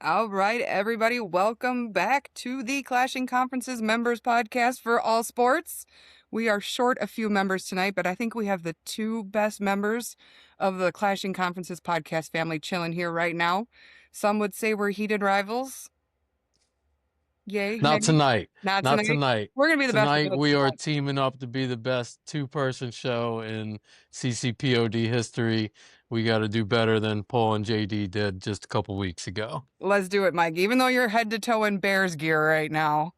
All right, everybody, welcome back to the Clashing Conferences Members Podcast for all sports. We are short a few members tonight, but I think we have the two best members of the Clashing Conferences podcast family chilling here right now. Some would say we're heated rivals. Yay, Not maybe. tonight. Not Not tonight. tonight. We're going to be the best of Tonight both we are worlds. teaming up to be the best two-person show in CCPOD history. We got to do better than Paul and JD did just a couple weeks ago. Let's do it, Mike. Even though you're head to toe in Bears gear right now,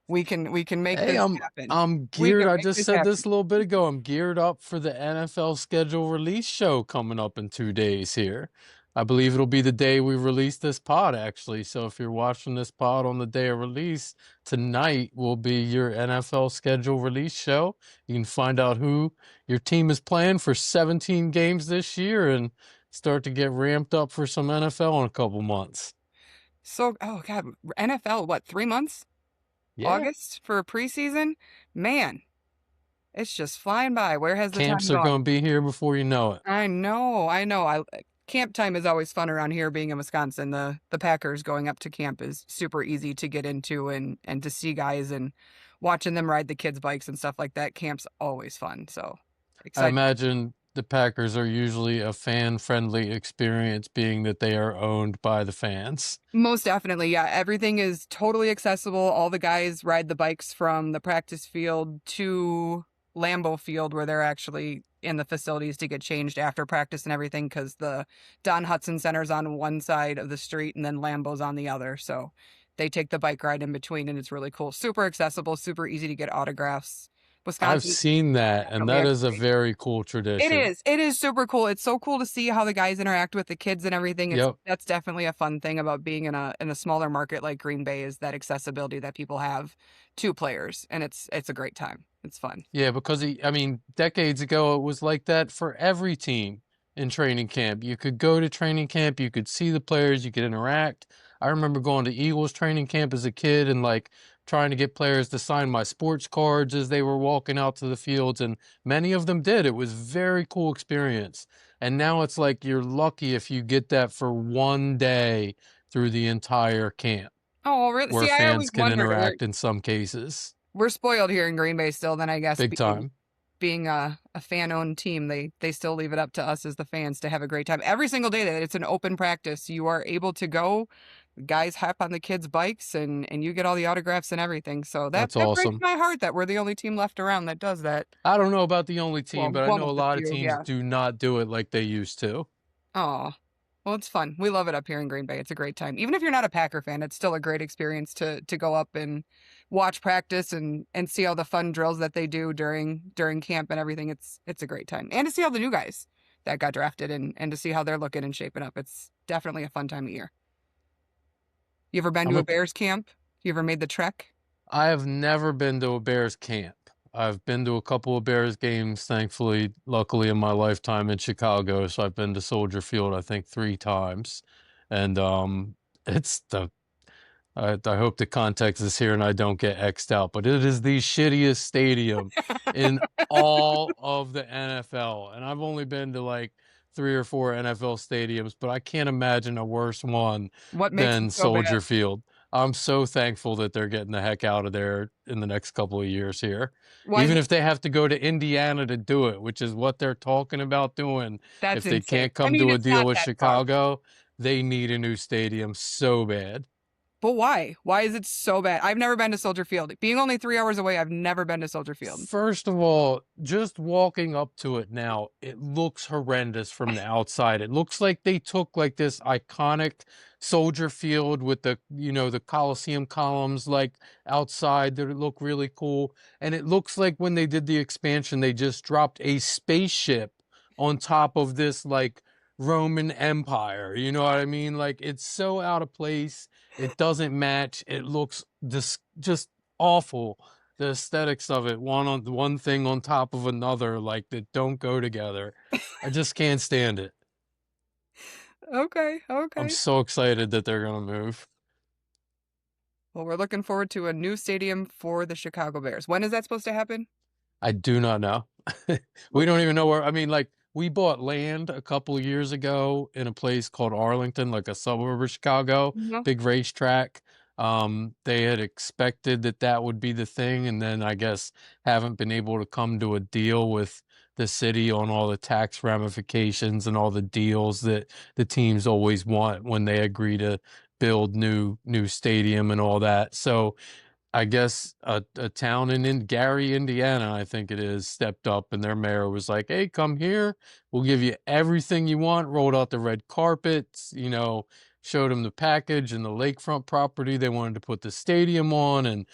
we can make Hey, this I'm happen. I'm We geared. can I make just this said happen. this a little bit ago. I'm geared up for the NFL schedule release show coming up in 2 days here. I believe it'll be the day we release this pod, actually. So if you're watching this pod on the day of release, tonight will be your NFL schedule release show. You can find out who your team is playing for 17 games this year and start to get ramped up for some NFL in a couple months. So, oh God, NFL, what, 3 months? Yeah. August for preseason? Man, it's just flying by. Where has the time Camps are gone? going to be here before you know it. I know. Camp time is always fun around here being in Wisconsin. The Packers going up to camp is super easy to get into and to see guys and watching them ride the kids' bikes and stuff like that. Camp's always fun. So I excited. imagine the Packers are usually a fan-friendly experience, being that they are owned by the fans. Most definitely. Yeah. Everything is totally accessible. All the guys ride the bikes from the practice field to Lambeau Field, where they're actually in the facilities to get changed after practice and everything, because the Don Hudson Center's on one side of the street and then Lambeau's on the other. So they take the bike ride in between, and it's really cool. Super accessible, super easy to get autographs. I've Wisconsin, seen that, and definitely that a is a great. very cool It tradition. is. It is super cool. It's so cool to see how the guys interact with the kids and everything. Yep. That's definitely a fun thing about being in a smaller market like Green Bay, is that accessibility that people have to players, and it's a great time. It's fun. Yeah, because I mean, decades ago it was like that for every team in training camp. You could go to training camp, you could see the players, you could interact. I remember going to Eagles training camp as a kid and like trying to get players to sign my sports cards as they were walking out to the fields, and many of them did. It was very cool experience. And now it's like you're lucky if you get that for one day through the entire camp, Oh, really? where See, I always fans can wondered. interact in some cases. We're spoiled here in Green Bay still. Then I guess Big time. being a fan owned team, they still leave it up to us as the fans to have a great time every single day that it's an open practice. You are able to go. Guys hop on the kids' bikes and you get all the autographs and everything. So That's that breaks awesome. my heart that we're the only team left around that does that. I don't know about the only team, Well, but I one know a of the lot of few, teams yeah. do not do it like they used to. Oh, well, it's fun. We love it up here in Green Bay. It's a great time. Even if you're not a Packer fan, it's still a great experience to go up and watch practice and see all the fun drills that they do during camp and everything. It's a great time. And to see all the new guys that got drafted and to see how they're looking and shaping up. It's definitely a fun time of year. You ever been I'm to a a, Bears camp? You ever made the trek? I have never been to a Bears camp. I've been to a couple of Bears games, thankfully, luckily in my lifetime in Chicago. So I've been to Soldier Field, I think, 3 times. And it's the I hope the context is here and I don't get X'd out, but it is the shittiest stadium in all of the NFL. And I've only been to like 3 or 4 NFL stadiums, but I can't imagine a worse one What makes it than so bad? Soldier Field. I'm so thankful that they're getting the heck out of there in the next couple of years here. Why is Even it? if they have to go to Indiana to do it, which is what they're talking about doing. That's If they insane. can't I come mean, to a it's deal not with that far. Chicago, they need a new stadium so bad. But why? Why is it so bad? I've never been to Soldier Field. Being only 3 hours away, I've never been to Soldier Field. First of all, just walking up to it now, it looks horrendous from the outside. It looks like they took like this iconic Soldier Field with the Coliseum columns like outside that look really cool. And it looks like when they did the expansion, they just dropped a spaceship on top of this like Roman Empire. You know what I mean? Like it's so out of place. It doesn't match. It looks just awful, the aesthetics of it, one thing on top of another, like that don't go together. I just can't stand it. Okay, I'm okay. so excited that they're gonna move. Well, we're looking forward to a new stadium for the Chicago Bears. When is that supposed to happen? I do not know. We don't even know where. I mean, like we bought land a couple of years ago in a place called Arlington, like a suburb of Chicago, Mhm. big racetrack. They had expected that that would be the thing, and then I guess haven't been able to come to a deal with the city on all the tax ramifications and all the deals that the teams always want when they agree to build new stadium and all that. So I guess a town in Gary, Indiana, I think it is, stepped up and their mayor was like, "Hey, come here. We'll give you everything you want." Rolled out the red carpets, showed them the package and the lakefront property they wanted to put the stadium on, and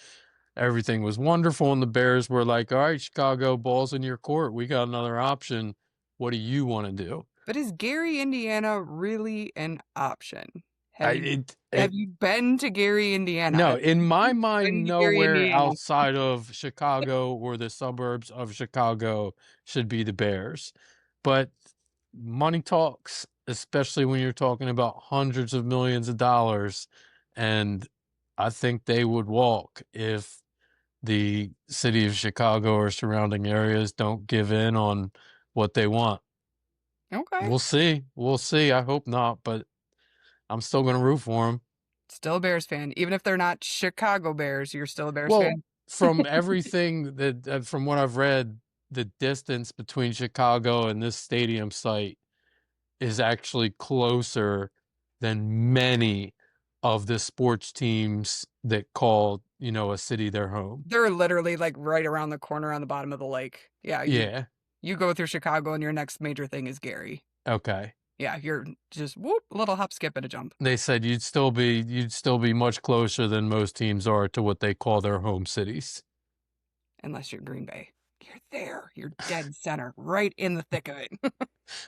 everything was wonderful. And the Bears were like, "All right, Chicago, ball's in your court. We got another option. What do you want to do?" But is Gary, Indiana really an option? I Have you it have it you been to Gary, Indiana? No, Have in my you been mind, to Gary, nowhere Indiana? outside of Chicago or the suburbs of Chicago should be the Bears. But money talks, especially when you're talking about hundreds of millions of dollars. And I think they would walk if the city of Chicago or surrounding areas don't give in on what they want. Okay. We'll see. We'll see. I hope not, but I'm still going to root for them. Still a Bears fan. Even if they're not Chicago Bears, you're still a Bears Well, fan? from everything that from what I've read, the distance between Chicago and this stadium site is actually closer than many of the sports teams that call, a city their home. They're literally like right around the corner on the bottom of the lake. Yeah, Yeah. you go through Chicago and your next major thing is Gary. Okay. Yeah, you're just whoop, a little hop, skip, and a jump. They said you'd still be much closer than most teams are to what they call their home cities. Unless you're Green Bay. You're there. You're dead center, right in the thick of it.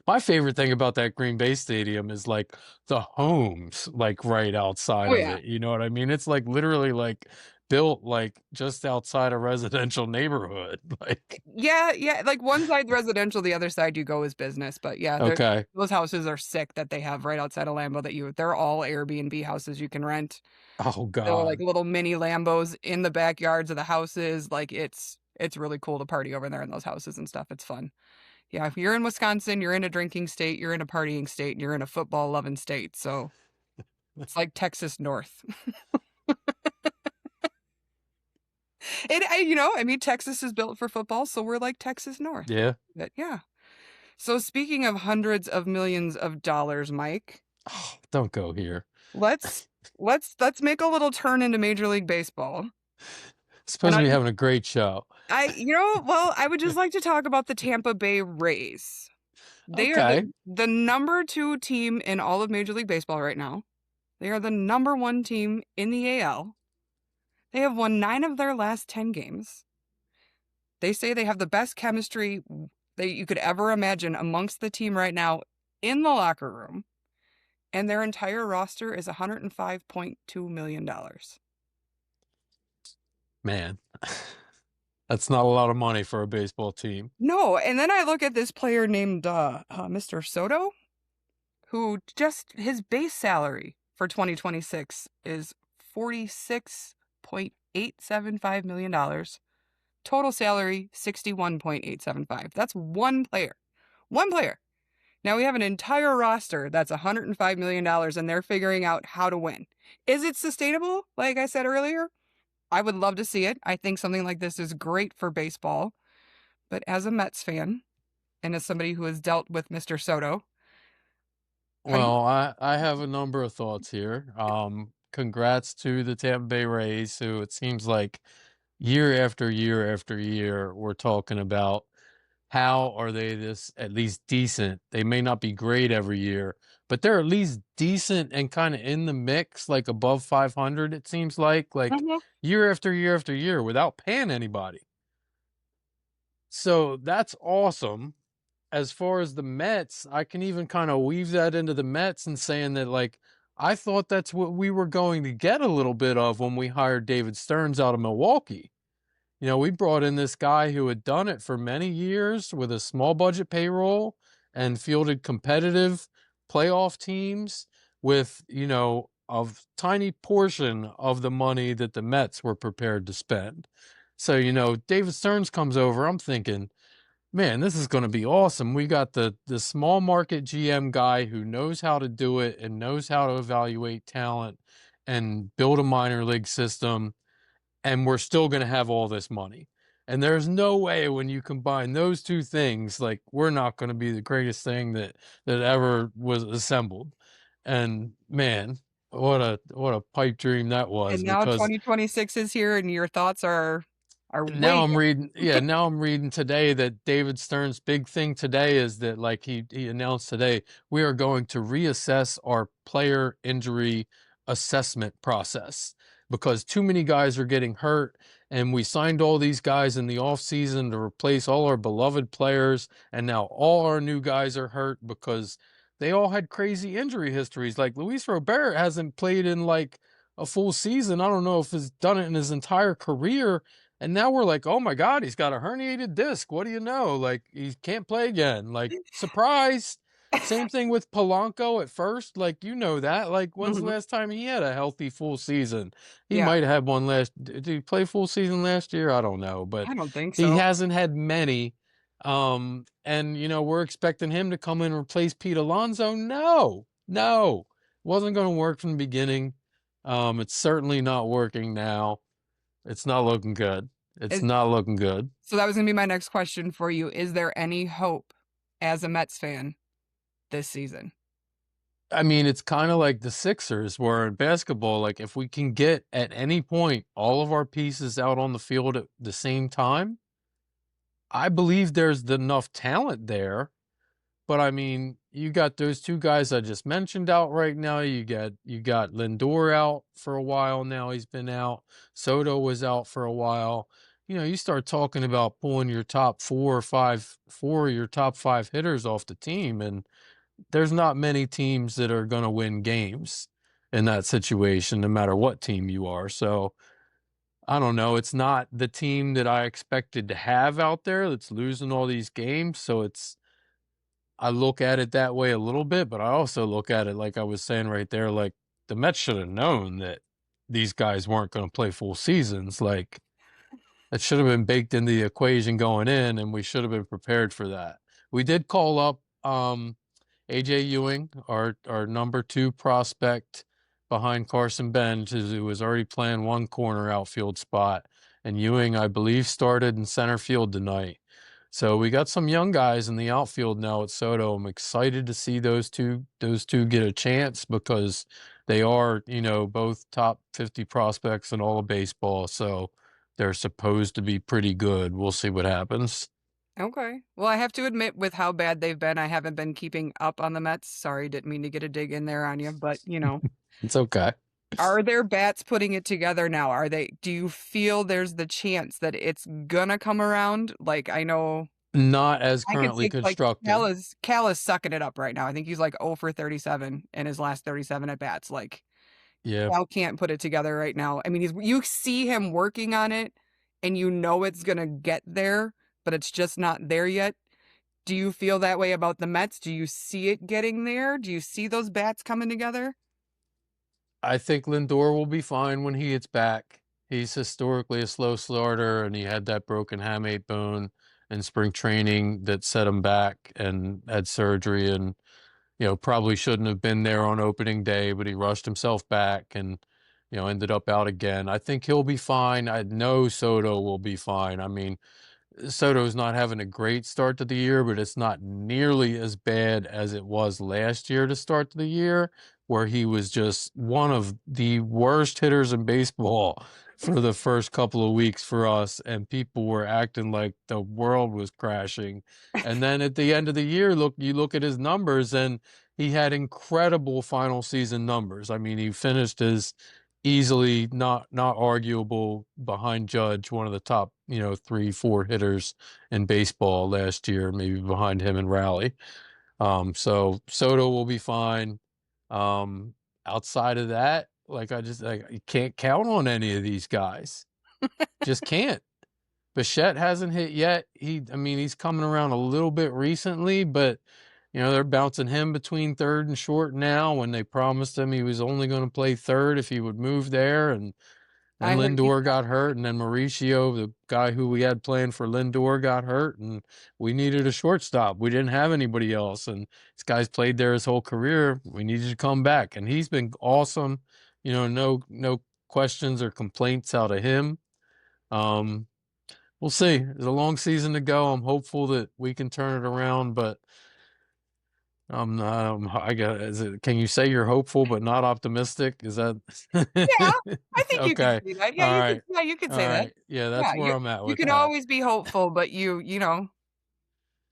My favorite thing about that Green Bay stadium is like the homes like right outside Oh of yeah. it. You know what I mean? It's like literally like built like just outside a residential neighborhood. Like, Yeah. Like one side's residential, the other side you go as business. But yeah, okay. those houses are sick that they have right outside of Lambeau they're all Airbnb houses you can rent. Oh They're like God. little mini Lambos in the backyards of the houses. Like it's really cool to party over there in those houses and stuff. It's fun. Yeah, if you're in Wisconsin, you're in a drinking state, you're in a partying state, and you're in a football loving state. So it's like Texas North. I mean, Texas is built for football, so we're like Texas North. Yeah. But yeah. So speaking of hundreds of millions of dollars, Mike, Oh, don't go here. let's let's make a little turn into Major League Baseball. And Supposed to be having a great show. I would just like to talk about the Tampa Bay Rays. They are Okay. the number 2 team in all of Major League Baseball right now. They are the number 1 team in the AL. They have won 9 of their last 10 games. They say they have the best chemistry that you could ever imagine amongst the team right now in the locker room. And their entire roster is $105.2 million. Man. That's not a lot of money for a baseball team. No, and then I look at this player named Mr. Soto, who just his base salary for 2026 is $46.875 million. Total salary, $61.875. That's one player. One player. Now we have an entire roster that's $105 million and they're figuring out how to win. Is it sustainable? Like I said earlier, I would love to see it. I think something like this is great for baseball. But as a Mets fan and as somebody who has dealt with Mr. Soto, how do you? Well, I have a number of thoughts here. Congrats to the Tampa Bay Rays, who it seems like year after year after year, we're talking about how are they this at least decent? They may not be great every year, but they're at least decent and kind of in the mix, like above 500, it seems like Mhm. year after year after year without paying anybody. So that's awesome. As far as the Mets, I can even kind of weave that into the Mets and saying that, like, I thought that's what we were going to get a little bit of when we hired David Stearns out of Milwaukee. We brought in this guy who had done it for many years with a small budget payroll and fielded competitive playoff teams with, a tiny portion of the money that the Mets were prepared to spend. So, David Stearns comes over. I'm thinking, Man, this is going to be awesome. We got the small market GM guy who knows how to do it and knows how to evaluate talent and build a minor league system, and we're still going to have all this money. And there's no way when you combine those two things, like we're not going to be the greatest thing that ever was assembled. And man, what a pipe dream that And was now because 2026 is here, and your thoughts are way now I'm different. reading, yeah, now I'm reading today that David Stern's big thing today is that like he announced today, we are going to reassess our player injury assessment process because too many guys are getting hurt and we signed all these guys in the off season to replace all our beloved players and now all our new guys are hurt because they all had crazy injury histories. Like Luis Robert hasn't played in like a full season. I don't know if he's done it in his entire career, and now we're like, oh my God, he's got a herniated disc. What do you know? Like, he can't play again. Like, surprise. Same thing with Polanco at first. Like, you know that. Like, when's the Mhm. last time he had a healthy full season? He Yeah, might have had one last. Did he play full season last year? I don't know. But I don't think he so. hasn't had many. And, we're expecting him to come in and replace Pete Alonso. No, no. Wasn't going to work from the beginning. It's certainly not working now. It's not looking good. It's Is, not looking good. so that was gonna be my next question for you. Is there any hope as a Mets fan this season? I mean, it's kind of like the Sixers, where in basketball, like if we can get at any point all of our pieces out on the field at the same time, I believe there's enough talent there. But I mean, you got those two guys I just mentioned out right now. You got Lindor out for a while now. He's been out. Soto was out for a while. You start talking about pulling your top four of your top five hitters off the team, and there's not many teams that are going to win games in that situation, no matter what team you are. So I don't know. It's not the team that I expected to have out there that's losing all these games. So I look at it that way a little bit, but I also look at it like I was saying right there, like the Mets should have known that these guys weren't going to play full seasons. Like that should have been baked into the equation going in, and we should have been prepared for that. We did call up AJ Ewing, our number two prospect behind Carson Bench, who was already playing one corner outfield spot. And Ewing, I believe, started in center field tonight. So we got some young guys in the outfield now at Soto. I'm excited to see those two get a chance because they are, both top 50 prospects in all of baseball. So they're supposed to be pretty good. We'll see what happens. Okay. Well, I have to admit, with how bad they've been, I haven't been keeping up on the Mets. Sorry, didn't mean to get a dig in there on you, but It's okay. are their bats putting it together now? Do you feel there's the chance that it's gonna come around? Like, I know Not as I could currently take like constructed. Cal is sucking it up right now. I think he's like 0 for 37 in his last 37 at bats. Like, Yeah. Cal can't put it together right now. I mean, you see him working on it and you know it's gonna get there, but it's just not there yet. Do you feel that way about the Mets? Do you see it getting there? Do you see those bats coming together? I think Lindor will be fine when he gets back. He's historically a slow starter, and he had that broken hamate bone in spring training that set him back and had surgery and, probably shouldn't have been there on opening day, but he rushed himself back and, ended up out again. I think he'll be fine. I know Soto will be fine. I mean, Soto's not having a great start to the year, but it's not nearly as bad as it was last year to start the year, where he was just one of the worst hitters in baseball for the first couple of weeks for us, and people were acting like the world was crashing. And then at the end of the year, you look at his numbers, and he had incredible final season numbers. I mean, he finished as easily not arguable behind Judge, one of the top, 3, 4 hitters in baseball last year, maybe behind him and Raleigh. So Soto will be fine. Um, Outside of that, like I just like you can't count on any of these guys. Just can't. Bichette hasn't hit yet. I mean, he's coming around a little bit recently, but they're bouncing him between third and short now when they promised him he was only going to play third if he would move there. And And I heard he Lindor got hurt, and then Mauricio, the guy who we had playing for Lindor, got hurt, and we needed a shortstop. We didn't have anybody else, and this guy's played there his whole career. We needed to come back, and he's been awesome. No questions or complaints out of him. Um, we'll see. There's a long season to go. I'm hopeful that we can turn it around, but I got. Is it? Can you say you're hopeful but not optimistic? Is that Yeah, I think you could okay? say that. All right. Yeah, you could All say that. right. Yeah, that's Yeah, where I'm at you with can that. always be hopeful, but you know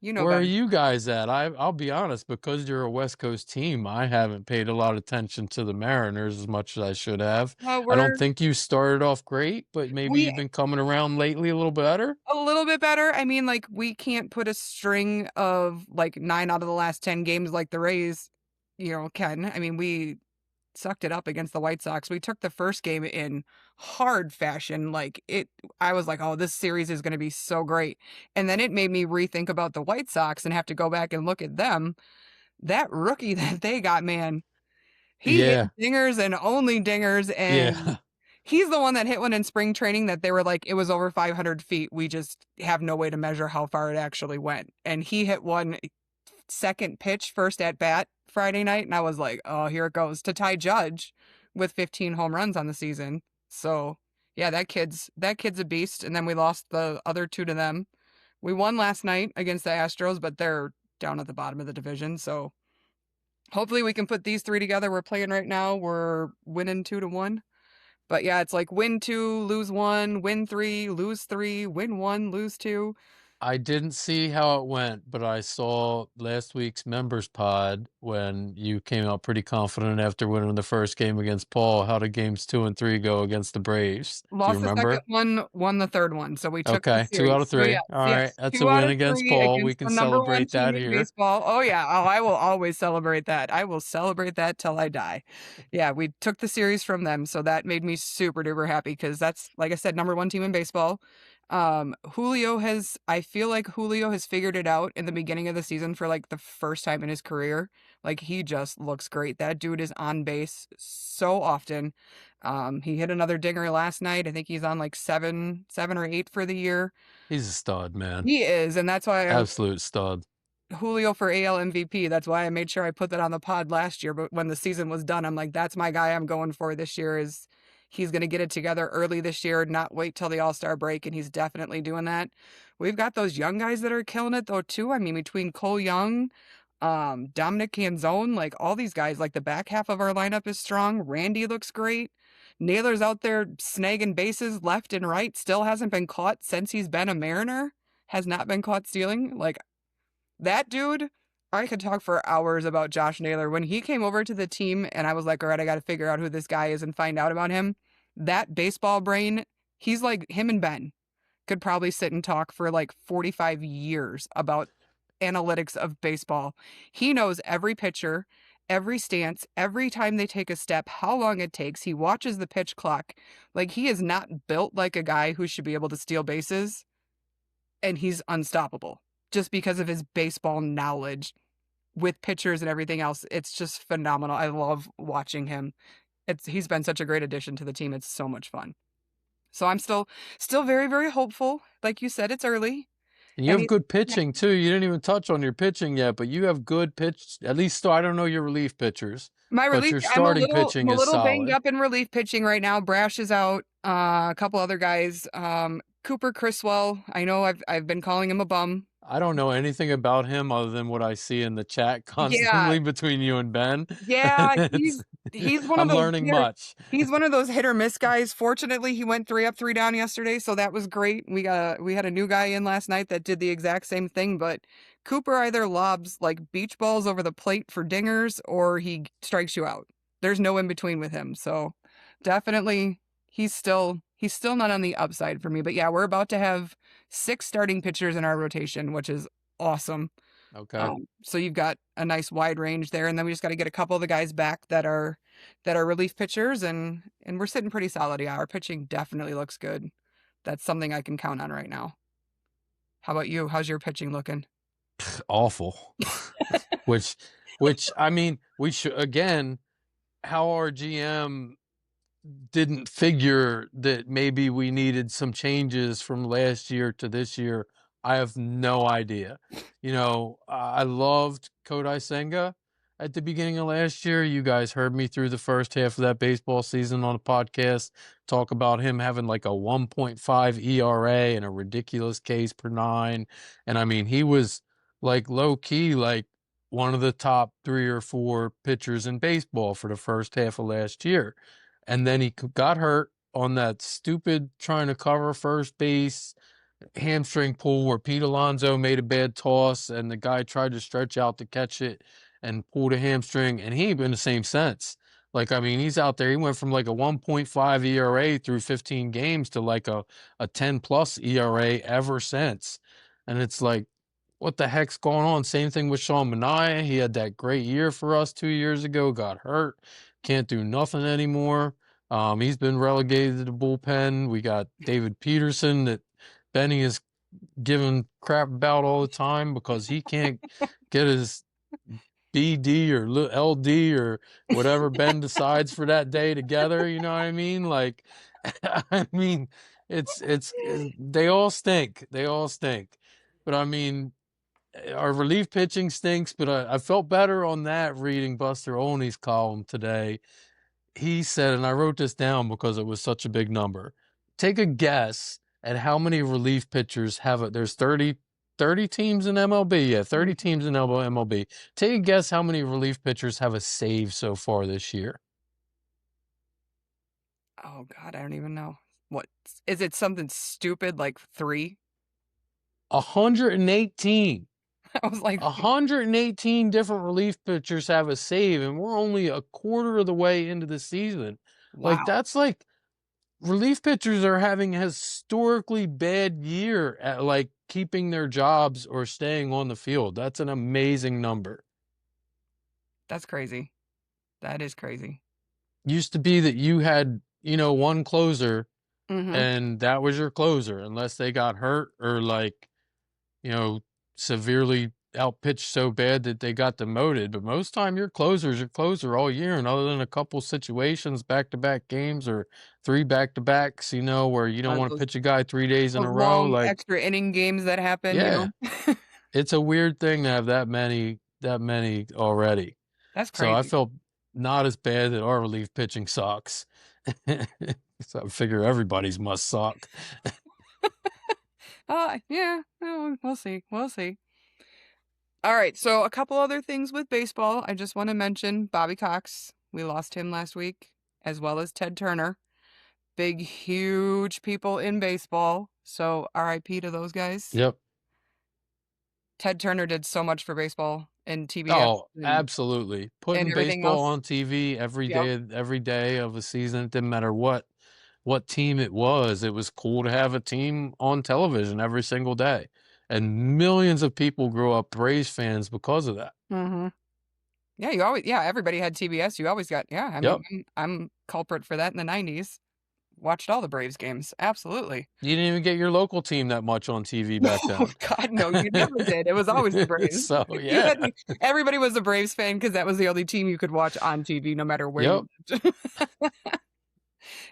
Where are better. you guys at? I'll be honest, because you're a West Coast team, I haven't paid a lot of attention to the Mariners as much as I should have. I don't We're think you started off great, but maybe we you've been coming around lately a little better. a little bit better. I mean, like we can't put a string of like 9 out of the last 10 games like the Rays, can. I mean, we sucked it up against the White Sox. We took the first game in hard fashion. I was like, oh, this series is going to be so great. And then it made me rethink about the White Sox and have to go back and look at them. That rookie that they got, man, he hit Yeah. dingers and only dingers. Yeah. And he's the one that hit one in spring training that they were like, it was over 500 feet. We just have no way to measure how far it actually went. And he hit one second pitch, first at bat Friday night, and I was like, oh, here it goes to tie Judge with 15 home runs on the season. So yeah, that kid's a beast. And then we lost the other two to them. We won last night against the Astros, but they're down at the bottom of the division. So hopefully we can put these three together. We're playing right now. We're winning 2-1. But yeah, it's like win two, lose one, win three, lose three, win one, lose two. I didn't see how it went, but I saw last week's members pod when you came out pretty confident after winning the first game against Paul. How did games 2 and 3 go against the Braves? Do you Lost the second remember? one, won the third one. So we took the Okay, two out of series. So three. yes, All right, yes. that's a 2 out win of against 3 Paul. We against can the number 1 celebrate team that in here. baseball. Oh yeah. Oh, I will always celebrate that. I will celebrate that till I die. Yeah, we took the series from them, so that made me super duper happy because that's, like I said, number 1 team in baseball. I feel like Julio has figured it out in the beginning of the season for like the first time in his career. Like he just looks great. That dude is on base so often. He hit another dinger last night. I think he's on like 7 or 8 for the year. He's a stud, man. He is, and that's why Absolute stud. Julio for AL MVP. That's why I made sure I put that on the pod last year. But when the season was done, I'm like, that's my guy I'm going for this year. Is he's going to get it together early this year, not wait till the All-Star break, and he's definitely doing that. We've got those young guys that are killing it though too. I mean, between Cole Young, Dominic Canzone, like all these guys, like the back half of our lineup is strong. Randy looks great. Naylor's out there snagging bases left and right. Still hasn't been caught since he's been a Mariner. Has not been caught stealing. Like that dude, I could talk for hours about Josh Naylor. When he came over to the team and I was like, all right, I got to figure out who this guy is and find out about him. That baseball brain, he's like him and Ben could probably sit and talk for like 45 years about analytics of baseball. He knows every pitcher, every stance, every time they take a step, how long it takes. He watches the pitch clock. Like he is not built like a guy who should be able to steal bases, and he's unstoppable just because of his baseball knowledge with pitchers and everything else. It's just phenomenal. I love watching him. He's been such a great addition to the team. It's so much fun. So I'm still very, very hopeful. Like you said, it's early. And you And have good pitching too. You didn't even touch on your pitching yet, but you have good pitch. At least I don't know your relief pitchers, my but relief, your I'm starting I'm pitching a is little banged solid. up in relief pitching right now. Brash is out. A couple other guys. Cooper Criswell. I know I've been calling him a bum. I don't know anything about him other than what I see in the chat Yeah, constantly between you and Ben. yeah, It's, he's one of I'm those learning much. he's one of those hit or miss guys. Fortunately, he went 3 up, 3 down yesterday, so that was great. We had a new guy in last night that did the exact same thing, but Cooper either lobs like beach balls over the plate for dingers or he strikes you out. There's no in between with him. So definitely he's still not on the upside for me. But yeah, we're about to have 6 starting pitchers in our rotation, which is awesome. Okay. So you've got a nice wide range there, and then we just got to get a couple of the guys back that are relief pitchers, and we're sitting pretty solid. Yeah, our pitching definitely looks good. That's something I can count on right now. How about you? How's your pitching looking? Awful. which, which I mean, we should again. How our GM didn't figure that maybe we needed some changes from last year to this year. I have no idea. I loved Kodai Senga at the beginning of last year. You guys heard me through the first half of that baseball season on a podcast talk about him having like a 1.5 ERA and a ridiculous Ks per nine. And I mean, he was like low key, like one of the top 3 or 4 pitchers in baseball for the first half of last year. And then he got hurt on that stupid trying to cover first base hamstring pull where Pete Alonso made a bad toss and the guy tried to stretch out to catch it and pulled a hamstring, and he ain't been the same since. Like, I mean, he's out there. He went from like a 1.5 ERA through 15 games to like a 10 plus ERA ever since. And it's like, what the heck's going on? Same thing with Sean Manaea. He had that great year for us 2 years ago, got hurt, can't do nothing anymore. He's been relegated to the bullpen. We got David Peterson that Benny is giving crap about all the time because he can't get his BD or LD or whatever Ben decides for that day together. You know what I mean? Like, I mean, it's they all stink. They all stink. But I mean, our relief pitching stinks. But I felt better on that reading Buster Olney's column today. He said, and I wrote this down because it was such a big number. Take a guess at how many relief pitchers have it. There's 30 teams in MLB. Yeah, 30 teams in MLB. Take a guess how many relief pitchers have a save so far this year. Oh God, I don't even know. What is it? Something stupid like 3? 118. I was like, 118 different relief pitchers have a save, and we're only a quarter of the way into the season. wow. Like, that's like relief pitchers are having a historically bad year at like keeping their jobs or staying on the field. That's an amazing number. That's crazy. That is crazy. Used to be that you had, one closer Mm-hmm. and that was your closer unless they got hurt or like, severely outpitched so bad that they got demoted. But most time your closer's your closer all year. And other than a couple situations, back-to-back games or 3 back-to-backs, where you don't want to pitch a guy 3 days in a row. Long Like, extra inning games that happen, yeah, it's a weird thing to have that many already. That's crazy. So I felt not as bad that our relief pitching sucks. So I figure everybody's must suck. Yeah, we'll see. We'll see. All right, so a couple other things with baseball. I just want to mention Bobby Cox. We lost him last week, as well as Ted Turner. Big, huge people in baseball. So RIP to those guys. Yep. Ted Turner did so much for baseball and TBS. Oh, absolutely. Putting baseball on TV every day of a season. It didn't matter what team it was. It was cool to have a team on television every single day. And millions of people grew up Braves fans because of that. Mm-hmm. Yeah, everybody had TBS. You always got, I'm culprit for that in the 90s. Watched all the Braves games. Absolutely. You didn't even get your local team that much on TV back then. Oh, God, no, you never did. It was always the Braves. So, yeah. Everybody was a Braves fan because that was the only team you could watch on TV no matter where you lived.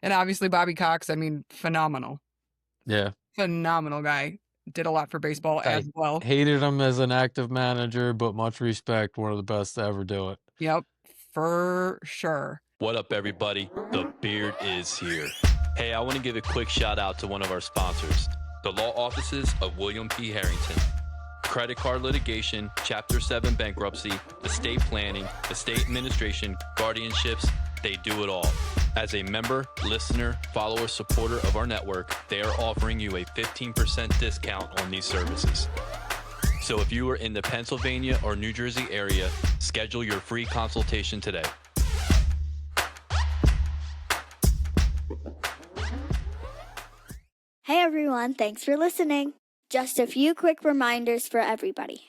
And obviously Bobby Cox, I mean, phenomenal. Yeah. Phenomenal guy. Did a lot for baseball as well. Hated him as an active manager, but much respect. One of the best to ever do it. Yep, for sure. What up, everybody? The Beard is here. Hey, I want to give a quick shout out to one of our sponsors, the law offices of William P. Harrington. Credit card litigation, Chapter 7 bankruptcy, estate planning, estate administration, guardianships, they do it all. As a member, listener, follower, supporter of our network, they are offering you a 15% discount on these services. So if you are in the Pennsylvania or New Jersey area, schedule your free consultation today. Hey everyone, thanks for listening. Just a few quick reminders for everybody.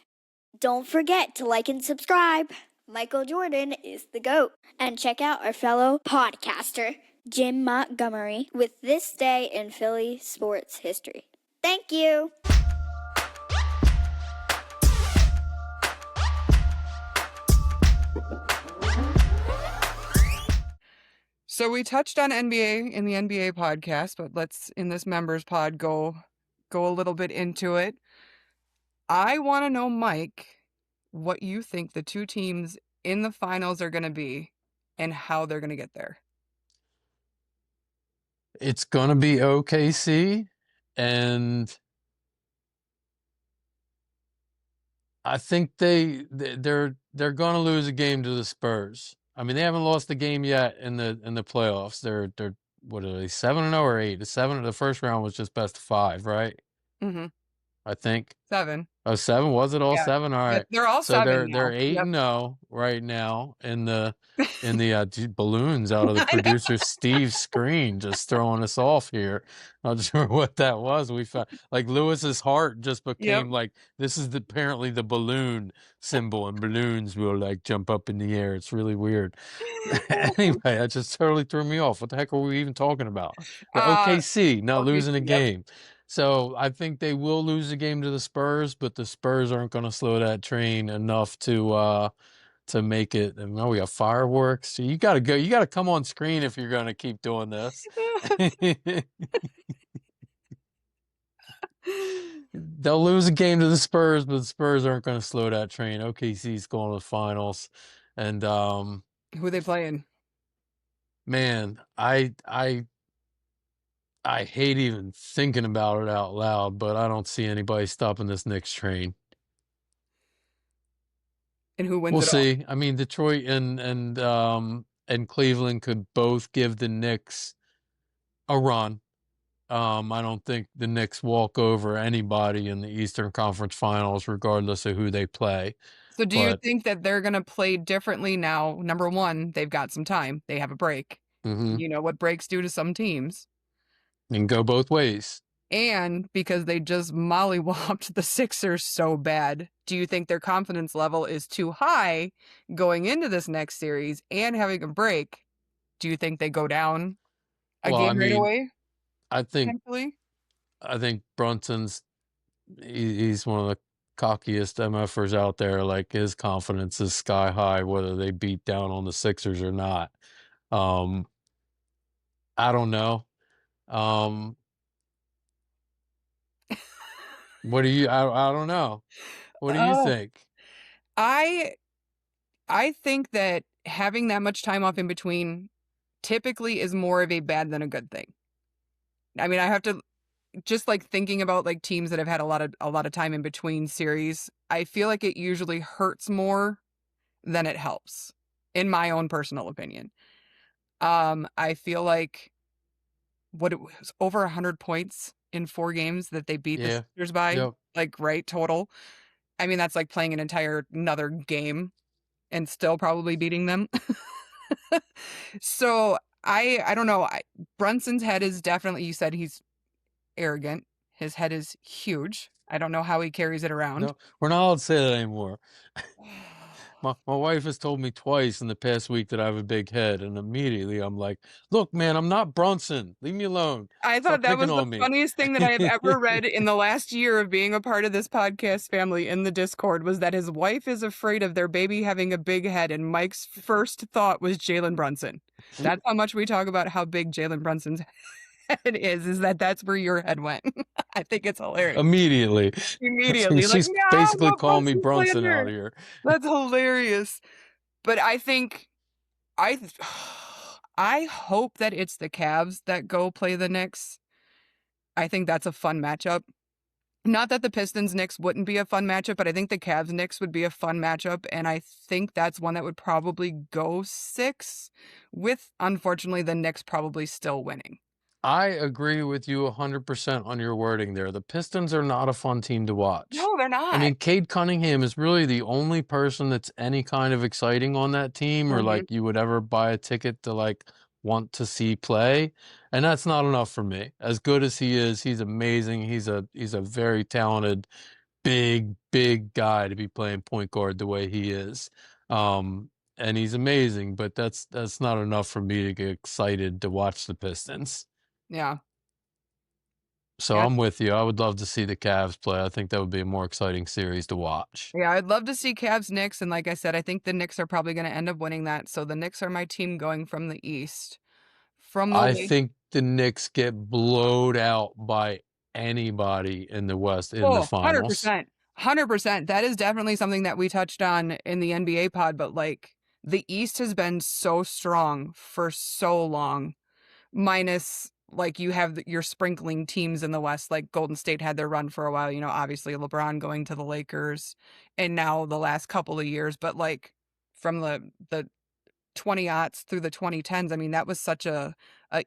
Don't forget to like and subscribe. Michael Jordan is the GOAT. And check out our fellow podcaster, Jim Montgomery, with This Day in Philly Sports History. Thank you. So we touched on NBA in the NBA podcast, but let's, in this members pod, go a little bit into it. I want to know, Mike, what you think the two teams in the finals are going to be and how they're going to get there. It's gonna be OKC, and I think they're gonna lose a game to the Spurs. I mean, they haven't lost a game yet in the playoffs. They're what are they, 7-0 or 8? The first round was just best of 5, right? Mm-hmm. I think 7. Oh, 7? Was it all Yeah. 7? All Yeah, right. they're all So 7 they're now. 8-0 right now in the balloons out of the I know. producer Steve's screen, just throwing us off here. Not sure what that was. We found like Lewis's heart just Yep. became like this is apparently the balloon symbol, and balloons will like jump up in the air. It's really weird. Anyway, that just totally threw me off. What the heck are we even talking about? Yeah, OKC not losing a Yep. game. So I think they will lose the game to the Spurs, but the Spurs aren't going to slow that train enough to make it. And now we got fireworks. So you got to go. You got to come on screen if you're going to keep doing this. They'll lose a game to the Spurs, but the Spurs aren't going to slow that train. OKC's going to the finals, and Who are they playing? man, I hate even thinking about it out loud, but I don't see anybody stopping this Knicks train. And who wins We'll it all? see. I mean, Detroit and Cleveland could both give the Knicks a run. I don't think the Knicks walk over anybody in the Eastern Conference Finals, regardless of who they play. So do you But think that they're going to play differently now? Number one, they've got some time. They have a break. mhm, You know what breaks do to some teams. and go both ways. And because they just mollywopped the Sixers so bad, do you think their confidence level is too high going into this next series and having a break? Do you think they go down a Well, I game right mean, away, I think potentially? Brunson's he's one of the cockiest MFers out there. Like his confidence is sky high, whether they beat down on the Sixers or not. Um, I don't know. What do you? I don't know. What do you Oh, think? I think that having that much time off in between typically is more of a bad than a good thing. I mean, I have to just like thinking about like teams that have had a lot of time in between series. I feel like it usually hurts more than it helps, in my own personal opinion. I feel like what it was over 100 points in 4 games that they beat the Yeah. Sixers by, Yep. like right total. I mean, that's like playing an entire another game and still probably beating them. So I don't know. Brunson's head is definitely, you said he's arrogant. His head is huge. I don't know how he carries it around. No, we're not allowed to say that anymore. My wife has told me twice in the past week that I have a big head, and immediately I'm like, "Look, man, I'm not Brunson. Leave me alone. I thought Stop that picking was the on me." funniest thing that I have ever read in the last year of being a part of this podcast family in the Discord was that his wife is afraid of their baby having a big head, and Mike's first thought was Jalen Brunson. That's how much we talk about how big Jalen Brunson's head is that's where your head went. I think it's hilarious. Immediately. Immediately, like, She's yeah, basically what calling me Brunson's Brunson slander? out here. That's hilarious. But I think I hope that it's the Cavs that go play the Knicks. I think that's a fun matchup. Not that the Pistons Knicks wouldn't be a fun matchup, but I think the Cavs Knicks would be a fun matchup, and I think that's one that would probably go 6, with unfortunately the Knicks probably still winning. I agree with you 100% on your wording there. The Pistons are not a fun team to watch. No, they're not. I mean, Cade Cunningham is really the only person that's any kind of exciting on that team, or Mhm. like you would ever buy a ticket to like want to see play, and that's not enough for me. As good as he is, he's amazing. He's a very talented, big guy to be playing point guard the way he is. And he's amazing, but that's not enough for me to get excited to watch the Pistons. Yeah. So Yeah. I'm with you. I would love to see the Cavs play. I think that would be a more exciting series to watch. Yeah, I'd love to see Cavs Knicks, and like I said, I think the Knicks are probably going to end up winning that. So the Knicks are my team going from the East. from the I way. think the Knicks get blowed out by anybody in the West in the Oh, finals. 100%. 100%. That is definitely something that we touched on in the NBA pod, but like the East has been so strong for so long, minus like you have your sprinkling teams in the West, like Golden State had their run for a while, obviously LeBron going to the Lakers and now the last couple of years, but like from the 20 aughts through the 2010s. I mean, that was such a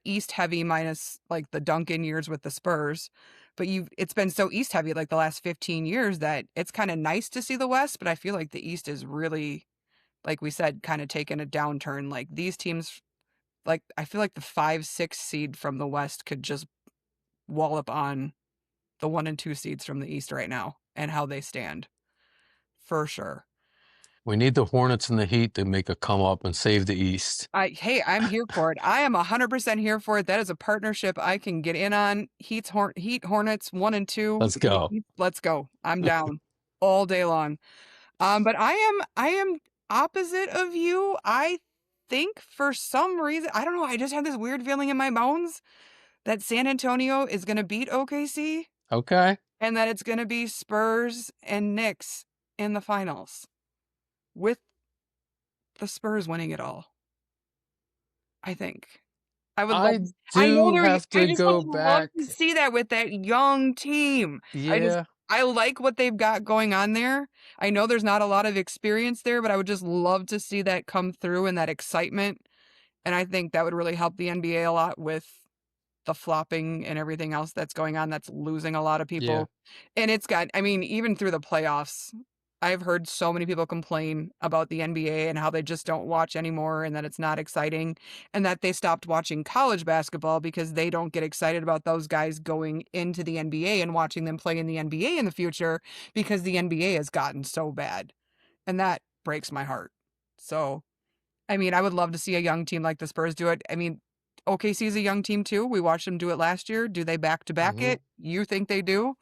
East heavy minus like the Duncan years with the Spurs. But it's been so East heavy like the last 15 years that it's kind of nice to see the West, but I feel like the East is really, like we said, kind of taking a downturn. Like these teams, like I feel like the 5, 6 seed from the West could just wallop on the 1 and 2 seeds from the East right now and how they stand. For sure. We need the Hornets and the Heat to make a come up and save the East. Hey, I'm here for it. I am 100% here for it. That is a partnership I can get in on. Heat Hornets 1 and 2. Let's go. Let's go. I'm down all day long. But I am opposite of you. I think for some reason, I don't know, I just have this weird feeling in my bones that San Antonio is going to beat OKC Okay. and that it's going to be Spurs and Knicks in the finals with the Spurs winning it all. I think. I would love. I know do they're. have I to just go would love back. to see that with that young team. Yeah. I like what they've got going on there. I know there's not a lot of experience there, but I would just love to see that come through and that excitement. And I think that would really help the NBA a lot with the flopping and everything else that's going on that's losing a lot of Yeah. people. And I mean, even through the playoffs, I've heard so many people complain about the NBA and how they just don't watch anymore and that it's not exciting and that they stopped watching college basketball because they don't get excited about those guys going into the NBA and watching them play in the NBA in the future because the NBA has gotten so bad. And that breaks my heart. So, I mean, I would love to see a young team like the Spurs do it. I mean, OKC is a young team too. We watched them do it last year. Do they back to back Mhm. it? You think they do?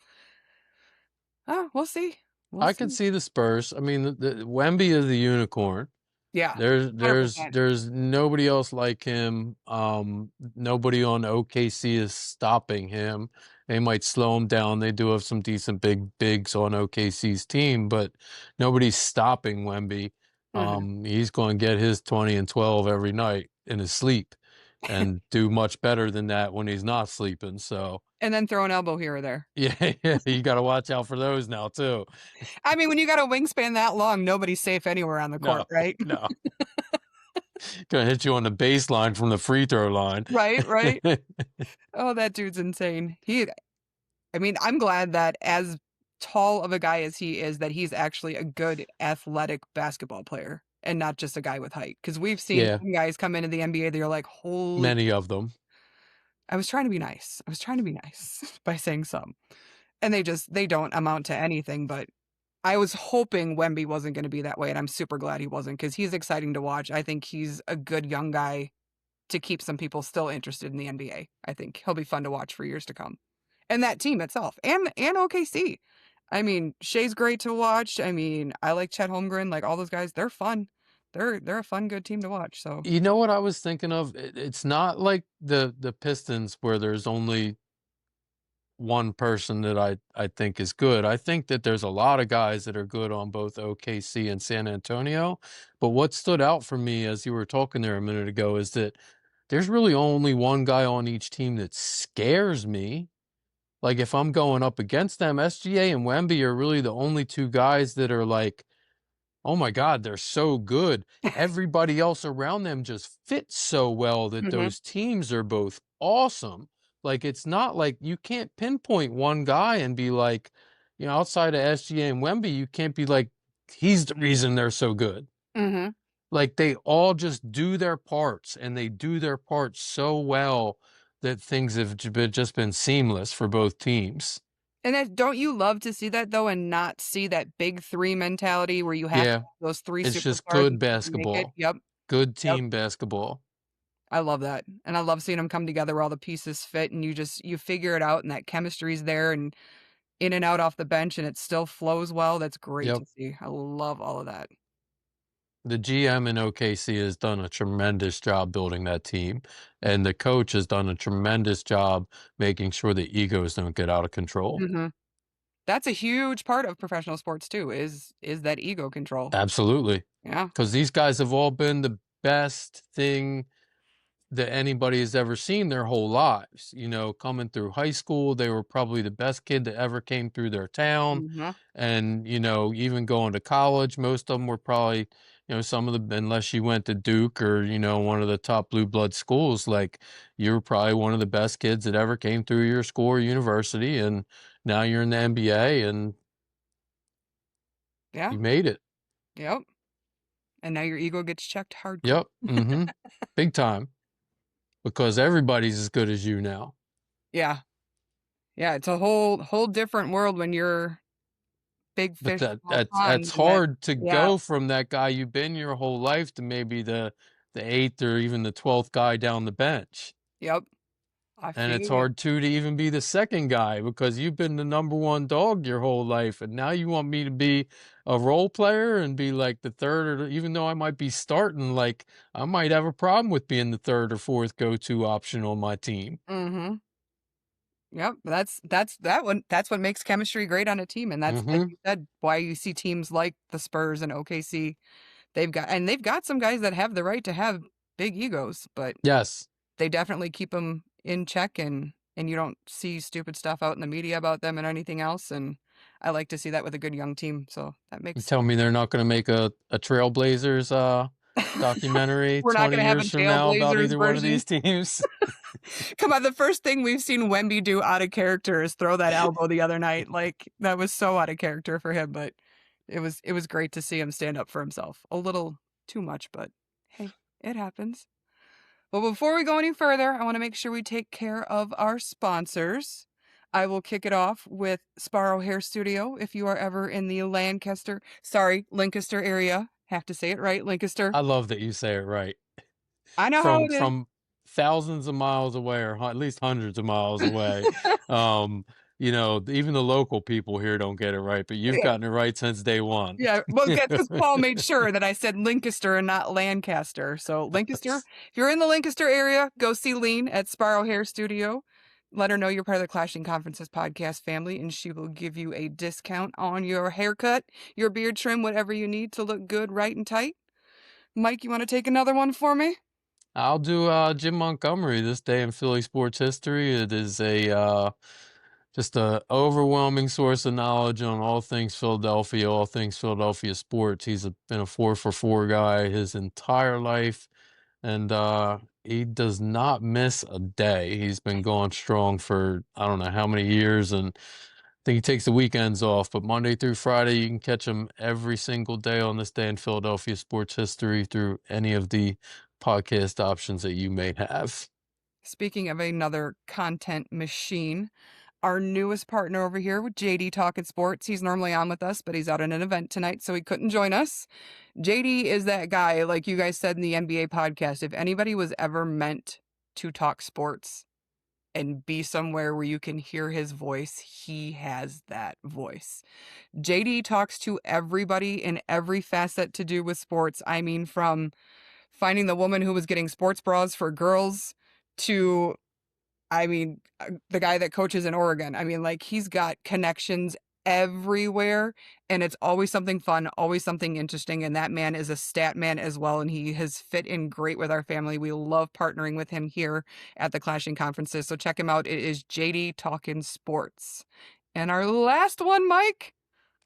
Oh, we'll see. We'll I could see. see the Spurs. I mean, the Wemby is the unicorn. Yeah, There's 100%. there's nobody else like him. Nobody on OKC is stopping him. They might slow him down. They do have some decent bigs on OKC's team, but nobody's stopping Wemby. Mhm. He's going to get his 20 and 12 every night in his sleep and do much better than that when he's not sleeping. So, And then throw an elbow here or there. yeah, you got to watch out for those now too. I mean, when you got a wingspan that long, nobody's safe anywhere on the court, No, right? no. Gonna hit you on the baseline from the free throw line. Right, right. Oh, that dude's insane. I mean, I'm glad that as tall of a guy as he is, that he's actually a good athletic basketball player and not just a guy with height. Because we've seen Yeah, some guys come into the NBA, they're like, holy. many of them. I was trying to be nice. I was trying to be nice by saying some. And they don't amount to anything, but I was hoping Wemby wasn't going to be that way, and I'm super glad he wasn't because he's exciting to watch. I think he's a good young guy to keep some people still interested in the NBA. I think he'll be fun to watch for years to come. And that team itself, and OKC. I mean, Shea's great to watch. I mean, I like Chet Holmgren, like all those guys. They're fun. They're a fun, good team to watch. So You know what I was thinking of? It's not like the Pistons where there's only one person that I think is good. I think that there's a lot of guys that are good on both OKC and San Antonio. But what stood out for me as you were talking there a minute ago is that there's really only one guy on each team that scares me. Like if I'm going up against them, SGA and Wemby are really the only two guys that are like, oh my God, they're so good. Everybody else around them just fits so well that Mhm. those teams are both awesome. Like it's not like you can't pinpoint one guy and be like, outside of SGA and Wemby, you can't be like, he's the reason they're so good. Mhm. Like they all just do their parts and they do their parts so well that things have just been seamless for both teams. And don't you love to see that though, and not see that big three mentality where you have to Yeah, have those three it's just superstars good and make it? basketball, Yep. good Yep. team basketball. I love that. And I love seeing them come together where all the pieces fit and you figure it out and that chemistry's there and in and out off the bench and it still flows well. That's great Yep. to see. I love all of that. The GM in OKC has done a tremendous job building that team, and the coach has done a tremendous job making sure the egos don't get out of control. Mm-hmm. That's a huge part of professional sports too, is that ego control. Absolutely. Yeah. Because these guys have all been the best thing that anybody has ever seen their whole lives. You know, coming through high school, they were probably the best kid that ever came through their town. Mm-hmm. And, you know, even going to college, most of them were probably, you know, some of the, unless you went to Duke or, you know, one of the top blue blood schools, like you were probably one of the best kids that ever came through your school or university. And now you're in the NBA and Yeah. you made it. Yep. And now your ego gets checked hardcore. Yep. Mm-hmm. Big time. Because everybody's as good as you now. Yeah. Yeah, it's a whole different world when you're big But fish small that's pond. And hard to yeah. go from that guy you've been your whole life to maybe the 8th or even the 12th guy down the bench. Yep. I And feel it's you. hard too to even be the second guy because you've been the number one dog your whole life. And now you want me to be a role player and be like the third, or even though I might be starting, like I might have a problem with being the third or fourth go-to option on my team. Mm-hmm. Yep. That's what makes chemistry great on a team. And that's, like you said, why you see teams like the Spurs and OKC. They've got some guys that have the right to have big egos, but Yes. they definitely keep them in check, and you don't see stupid stuff out in the media about them and anything else. And I like to see that with a good young team. So that You makes tell me they're not going to make a Trailblazers documentary we're not 20 going to have a years from now about Trailblazers either one of version. these teams. Come on, the first thing we've seen Wemby do out of character is throw that elbow the other night. Like that was so out of character for him, but it was great to see him stand up for himself. A little too much, but hey, it happens. Well, before we go any further, I want to make sure we take care of our sponsors. I will kick it off with Sparrow Hair Studio. If you are ever in the Lancaster area, have to say it right, Lancaster. I love that you say it right. I know how it is. From thousands of miles away, or at least hundreds of miles away. You know, even the local people here don't get it right, but you've gotten it right since day one. Yeah, well, because Paul made sure that I said Lancaster and not Lancaster. So Lancaster, if you're in the Lancaster area, go see Lean at Sparrow Hair Studio. Let her know you're part of the Clashing Conferences podcast family, and she will give you a discount on your haircut, your beard trim, whatever you need to look good, right and tight. Mike, you want to take another one for me? I'll do Jim Montgomery, this day in Philly sports history. It is just a overwhelming source of knowledge on all things Philadelphia sports. He's been a 4-for-4 guy his entire life, and he does not miss a day. He's been going strong for I don't know how many years, and I think he takes the weekends off, but Monday through Friday, you can catch him every single day on this day in Philadelphia sports history through any of the podcast options that you may have. Speaking of another content machine, our newest partner over here with JD Talking Sports. He's normally on with us, but he's out at an event tonight, so he couldn't join us. JD is that guy, like you guys said in the NBA podcast, if anybody was ever meant to talk sports and be somewhere where you can hear his voice, he has that voice. JD talks to everybody in every facet to do with sports. I mean, from finding the woman who was getting sports bras for girls to, the guy that coaches in Oregon. I mean, like, he's got connections everywhere, and it's always something fun, always something interesting. And that man is a stat man as well, and he has fit in great with our family. We love partnering with him here at the Clashing Conferences. So check him out. It is JD Talking Sports. And our last one, Mike.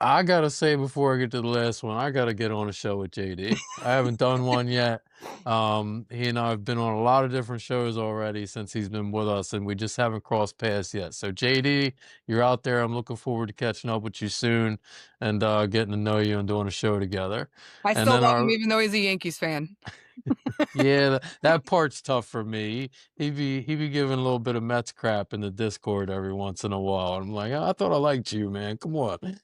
I gotta say before I get to the last one, I gotta get on a show with JD. I haven't done one yet. He and I have been on a lot of different shows already since he's been with us, and we just haven't crossed paths yet. So JD, you're out there. I'm looking forward to catching up with you soon and getting to know you and doing a show together. I And still then love him even though he's a Yankees fan. Yeah, that part's tough for me. He'd be giving a little bit of Mets crap in the Discord every once in a while. I'm like, I thought I liked you, man. Come on.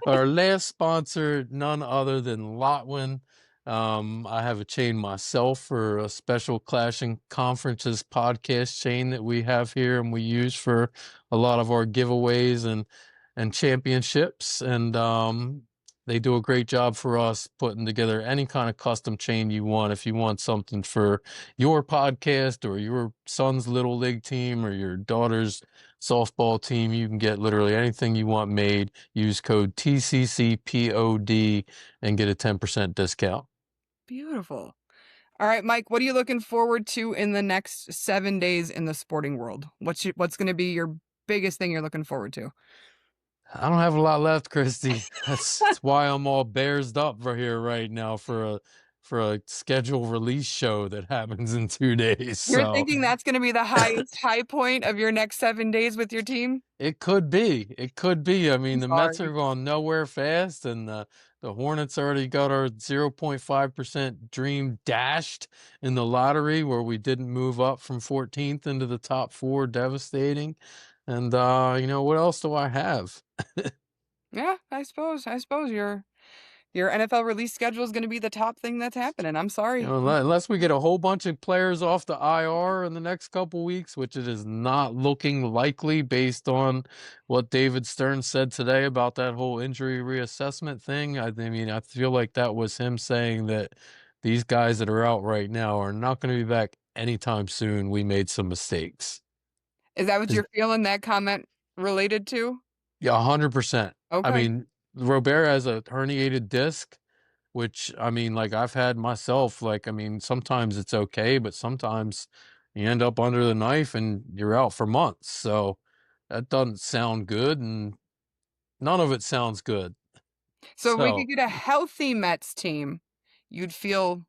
Our last sponsor, none other than Lotwin. I have a chain myself for a special Clashing Conferences podcast chain that we have here and we use for a lot of our giveaways and championships. And They do a great job for us putting together any kind of custom chain you want. If you want something for your podcast or your son's little league team or your daughter's softball team, you can get literally anything you want made. Use code TCCPOD and get a 10% discount. Beautiful. All right, Mike, what are you looking forward to in the next 7 days in the sporting world? What's going to be your biggest thing you're looking forward to? I don't have a lot left, Kristy. That's why I'm all bearsed up for here right now for a scheduled release show that happens in 2 days. You're So thinking that's going to be the highest high point of your next 7 days with your team? it could be. It could be. I mean, I'm the Mets are sorry. going nowhere fast, and the Hornets already got our 0.5% dream dashed in the lottery where we didn't move up from 14th into the top 4. Devastating. And what else do I have? Yeah, I suppose your NFL release schedule is going to be the top thing that's happening. I'm sorry. Unless we get a whole bunch of players off the IR in the next couple weeks, which it is not looking likely based on what David Stern said today about that whole injury reassessment thing. I mean, I feel like that was him saying that these guys that are out right now are not going to be back anytime soon. We made some mistakes. Is that what you're feeling that comment related to? Yeah, 100%. Okay. I mean, Robert has a herniated disc, which, I mean, like I've had myself. Like, I mean, sometimes it's okay, but sometimes you end up under the knife and you're out for months. So that doesn't sound good, and none of it sounds good. So if we could get a healthy Mets team, you'd feel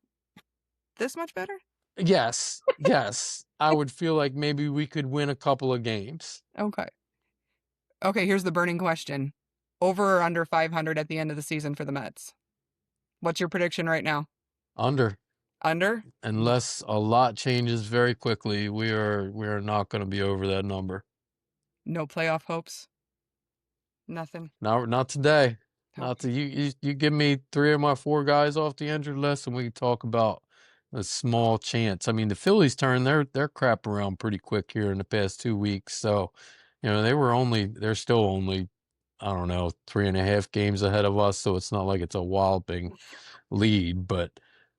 this much better? Yes, I would feel like maybe we could win a couple of games. Okay. Okay, here's the burning question. Over or under 500 at the end of the season for the Mets? What's your prediction right now? Under. Under? Unless a lot changes very quickly, we are not going to be over that number. No playoff hopes? Nothing? Not today. Not Okay. to you give me 3 of my 4 guys off the injured list and we can talk about a small chance. I mean, the Phillies turned their crap around pretty quick here in the past 2 weeks. So, they're still only, I don't know, 3.5 games ahead of us. So it's not like it's a walloping lead, but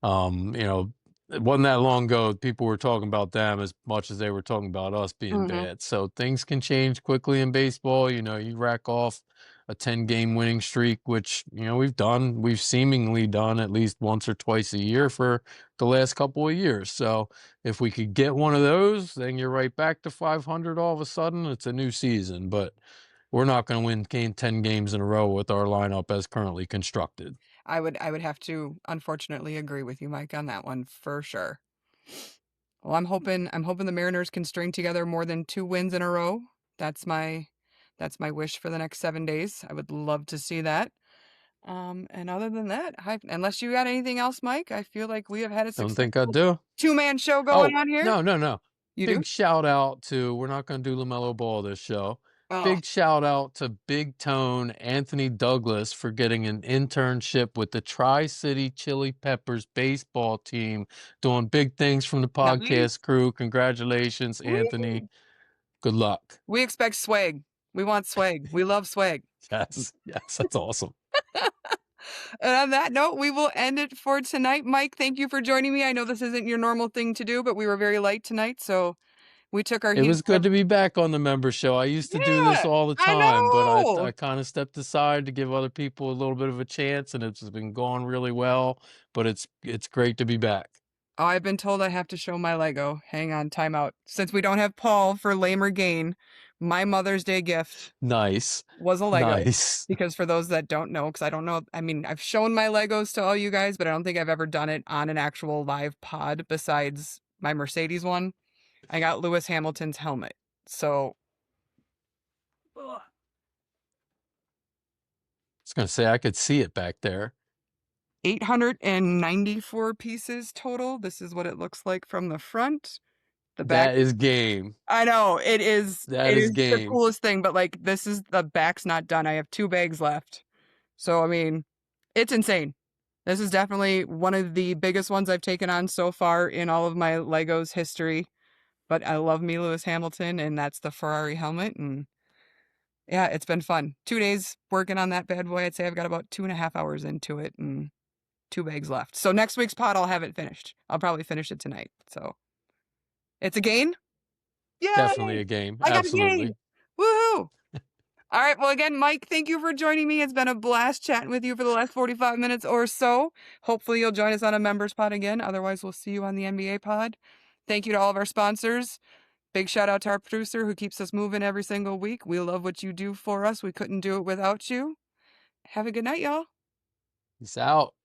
it wasn't that long ago people were talking about them as much as they were talking about us being bad. So things can change quickly in baseball. You rack off a 10-game winning streak, which we've seemingly done at least once or twice a year for the last couple of years. So if we could get one of those, then you're right back to 500 all of a sudden. It's a new season, but we're not going to win 10 games in a row with our lineup as currently constructed. I would have to unfortunately agree with you, Mike, on that one for sure. Well, I'm hoping the Mariners can string together more than 2 wins in a row. That's my wish for the next 7 days. I would love to see that. And other than that, unless you got anything else, Mike, I feel like we have had a Don't think I do. 2-man show going on here. No. You Big do? shout out to, we're not going to do LaMelo Ball this show. Oh. Big shout out to Big Tone Anthony Douglas for getting an internship with the Tri-City Chili Peppers baseball team, doing big things from the podcast crew. Congratulations, Anthony. Good luck. We expect swag. We want swag. We love swag. Yes, that's awesome. And on that note, we will end it for tonight. Mike, thank you for joining me. I know this isn't your normal thing to do, but we were very light tonight, so we took our It was good to be back on the member show. I used to do this all the time, but I kind of stepped aside to give other people a little bit of a chance, and it's been going really well, but it's great to be back. Oh, I've been told I have to show my Lego. Hang on, time out. Since we don't have Paul for Lame or Gain, my Mother's Day gift was a Lego. Nice. Because for those that don't know, because I don't know, I mean, I've shown my Legos to all you guys, but I don't think I've ever done it on an actual live pod besides my Mercedes one. I got Lewis Hamilton's helmet. So I was going to say, I could see it back there. 894 pieces total. This is what it looks like from the front. The back. That is game. I know, it is. That is game. The coolest thing, but like, this is, the back's not done. I have 2 bags left. So, I mean, it's insane. This is definitely one of the biggest ones I've taken on so far in all of my Legos history. But I love me Lewis Hamilton, and that's the Ferrari helmet, and Yeah, it's been fun. 2 days working on that bad boy. I'd say I've got about 2.5 hours into it and 2 bags left. So next week's pod, I'll have it finished. I'll probably finish it tonight. So it's a gain. Definitely Yay! a game. I got a Absolutely. gain. Woohoo! All right. Well, again, Mike, thank you for joining me. It's been a blast chatting with you for the last 45 minutes or so. Hopefully, you'll join us on a members pod again. Otherwise, we'll see you on the NBA pod. Thank you to all of our sponsors. Big shout out to our producer who keeps us moving every single week. We love what you do for us. We couldn't do it without you. Have a good night, y'all. Peace out.